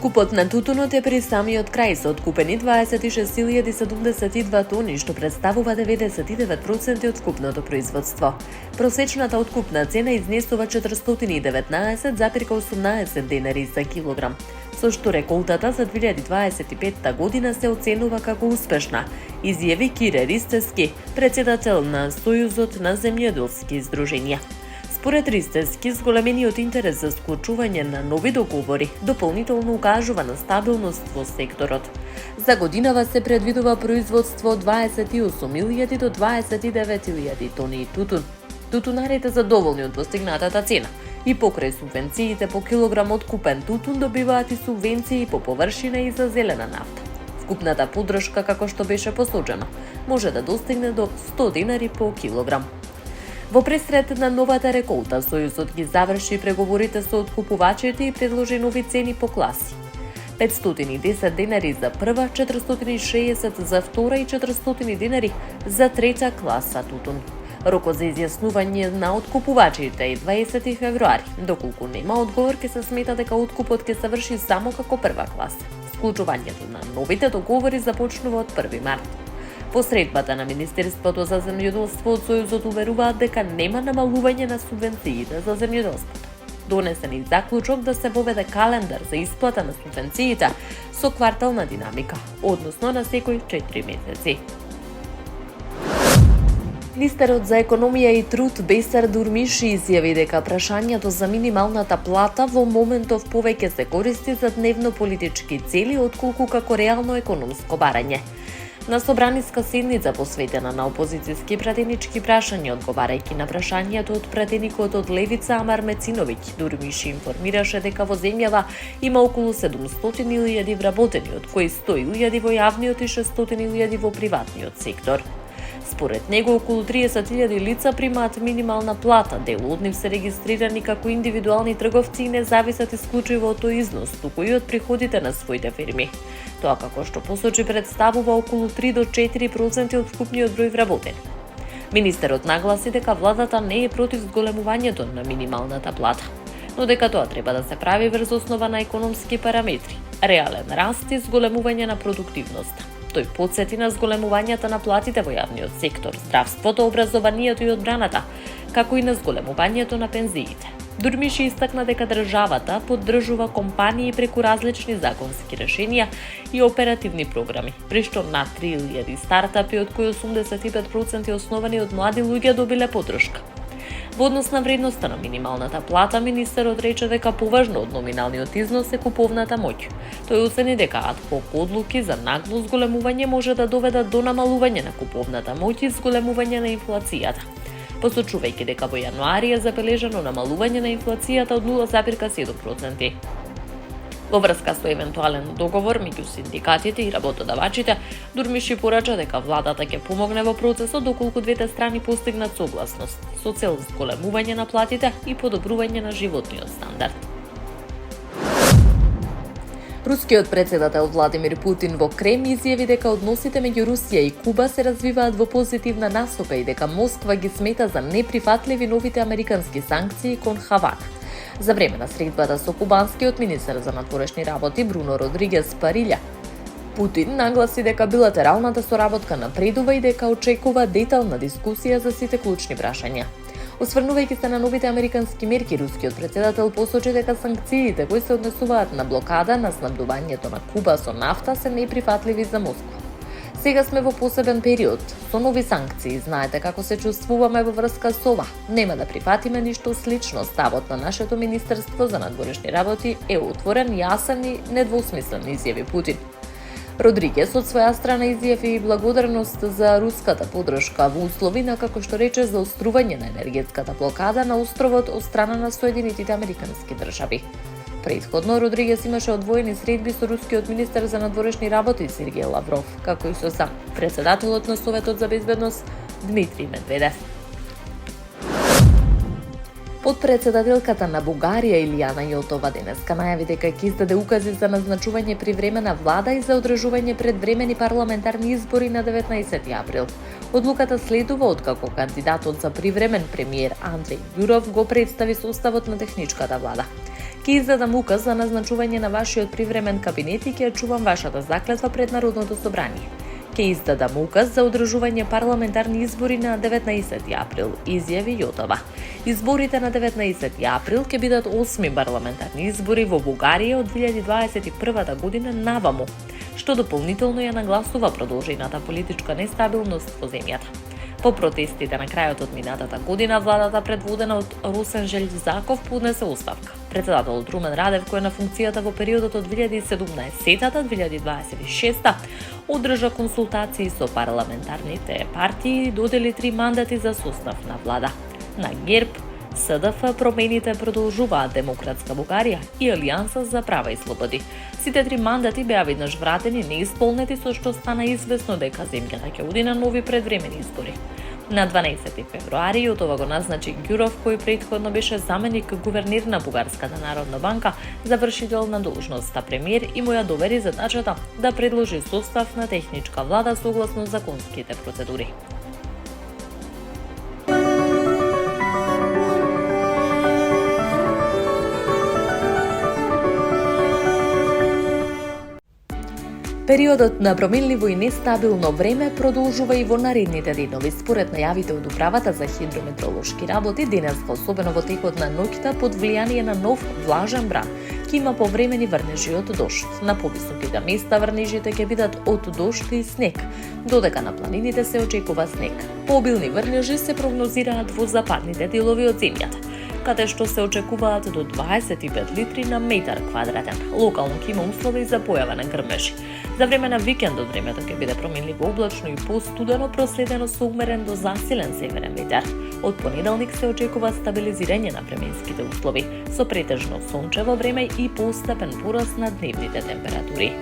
Откупот на тутунот е при самиот крај, се откупени 26.072 тони, што представува 99% од вкупното производство. Просечната откупна цена изнесува 419,18 денари за килограм, со што реколтата за 2025 година се оценува како успешна, изјави Кире Ристевски, председател на Сојузот на земјоделски здруженија. Според Ристевски, зголемениот интерес за склучување на нови договори дополнително укажува на стабилност во секторот. За годинава се предвидува производство од 28.000 до 29.000 тони тутун. Тутунарите задоволни од постигнатата цена и покрај субвенциите по килограм откупен тутун добиваат и субвенции по површина и за зелена нафта. Вкупната поддршка, како што беше посочено, може да достигне до 100 денари по килограм. Во пресред на новата реколта, Сојузот ги заврши преговорите со откупувачите и предложи нови цени по класи. 510 денари за прва, 460 за втора и 400 денари за трета класа тутун. Рокот за изјаснување на откупувачите е 20 февруари. Доколку нема одговор, ќе се смета дека откупот ќе се врши само како прва класа. Склучувањето на новите договори започнува од 1 март. Посредбата на Министерството за земјоделство од Сојузот уверуваат дека нема намалување на субвенциите за земјоделството. Донесен и заклучок да се воведе календар за исплата на субвенциите со квартална динамика, односно на секој 4 месеци. Министерот за економија и труд Бесар Дурмиши изјави дека прашањето за минималната плата во моментов повеќе се користи за дневно политички цели отколку како реално економско барање. На собраниска седница посветена на опозицијски пратенички прашања, одговарајќи на прашањето од пратеникот од Левица Амар Мециновиќ, Дурмиши информираше дека во земјава има околу 700.000 вработени, од кои 100.000 во јавниот и 600.000 во приватниот сектор. Според него, околу 30.000 лица примаат минимална плата, дел од нив се регистрирани како индивидуални трговци и не зависат исклучиво од тој износ, туку и од приходите на своите фирми. Тоа, како што посочи, представува околу 3 до 4% од вкупниот број вработени. Министерот нагласи дека владата не е против зголемувањето на минималната плата, но дека тоа треба да се прави врз основа на економски параметри, реален раст и зголемување на продуктивноста. Тој потсети на зголемувањата на платите во јавниот сектор, здравството, образованието и одбраната, како и на зголемувањето на пензиите. Дурмиши истакна дека државата поддржува компании преку различни законски решенија и оперативни програми, при што над 3.000 стартапи, од кои 85% основани од млади луѓе, добиле поддршка. Во однос на вредноста на минималната плата, министерот рече дека поважно од номиналниот износ е куповната моќ. Тој оцени дека ад-хок одлуки за нагло зголемување може да доведат до намалување на куповната моќ и зголемување на инфлацијата, посочувајќи дека во јануари е забележано намалување на инфлацијата од 0,7%. Во врска со евентуален договор меѓу синдикатите и работодавачите, Дурмиши порача дека владата ќе помогне во процесот доколку двете страни постигнат согласност со цел зголемување на платите и подобрување на животниот стандард. Рускиот председател Владимир Путин во Крем изјави дека односите меѓу Русија и Куба се развиваат во позитивна насока и дека Москва ги смета за неприфатливи новите американски санкции кон Хавана. За време на средбата со кубанскиот министер за надворешни работи Бруно Родригес Парилја, Путин нагласи дека билатералната соработка напредува и дека очекува детална дискусија за сите клучни прашања. Осврнувајќи се на новите американски мерки, рускиот председател посочи дека санкциите кои се однесуваат на блокада на снабдувањето на Куба со нафта се неприфатливи за Москва. Сега сме во посебен период, со нови санкции, знаете како се чувствуваме во врска со ова. Нема да прифатиме ништо слично, ставот на нашето Министерство за надворешни работи е отворен, јасен и недвосмислен, изјави Путин. Родригес од своја страна изјави благодарност за руската поддршка во услови на, како што рече, заострување на енергетската блокада на островот од страна на Соединетите американски држави. Претходно, Родригес имаше одвоени средби со рускиот министер за надворешни работи Сергеј Лавров, како и со сам председателот на Советот за безбедност Дмитри Медведев. Подпредседателката на Бугарија Илијана Јотова денеска најави дека ќе издаде укази за назначување привремена влада и за одржување предвремени парламентарни избори на 19 април. Одлуката следува откако кандидатот за привремен премиер Андреј Јуров го представи составот на техничката влада. Ќе издадам указ за назначување на вашиот привремен кабинет и ќе чувам вашата заклетва пред Народното собрание. Ќе издадам указ за одржување парламентарни избори на 19 април, изјави Јотова. Изборите на 19 април ќе бидат 8 парламентарни избори во Бугарија од 2021 година наваму, што дополнително ја нагласува продолжената политичка нестабилност во земјата. По протестите на крајот од минатата година, владата предводена од Росен Желјзаков поднесе оставка. Председателот Румен Радев, кој е на функцијата во периодот од 2017-2026, одржа консултации со парламентарните партии и додели 3 мандати за состав на влада. На ГЕРБ, СДФ, промените продолжуваат Демократска Бугарија и Алијанса за права и слободи. Сите 3 мандати беа веднаш вратени неисполнети, со што стана известно дека земјата ќе оди на нови предвремени избори. На 12 февруари Јотова го назначи Ѓуров, кој претходно беше заменик гувернер на Бугарската народна банка, завршител на должноста премиер, и му ја довери задачата да предложи состав на техничка влада согласно законските процедури. Периодот на променливо и нестабилно време продолжува и во наредните денови. Според најавите од Управата за хидрометеоролошки работи, денеска, особено во текот на ноќта, под влијание на нов влажен бран, ќе има повремени врнежи од дожд. На повисоките места врнежите ќе бидат од дожд и снег, додека на планините се очекува снег. Пообилни врнежи се прогнозираат во западните делови од земјата, каде што се очекуваат до 25 литри на метар квадратен. Локално ќе има услови за појава на грмежи. За време на викендот времето ќе биде променливо облачно и постудено, проследено со умерен до засилен северен ветер. Од понеделник се очекува стабилизирање на временските услови, со претежно сончево време и постепен пораст на дневните температури.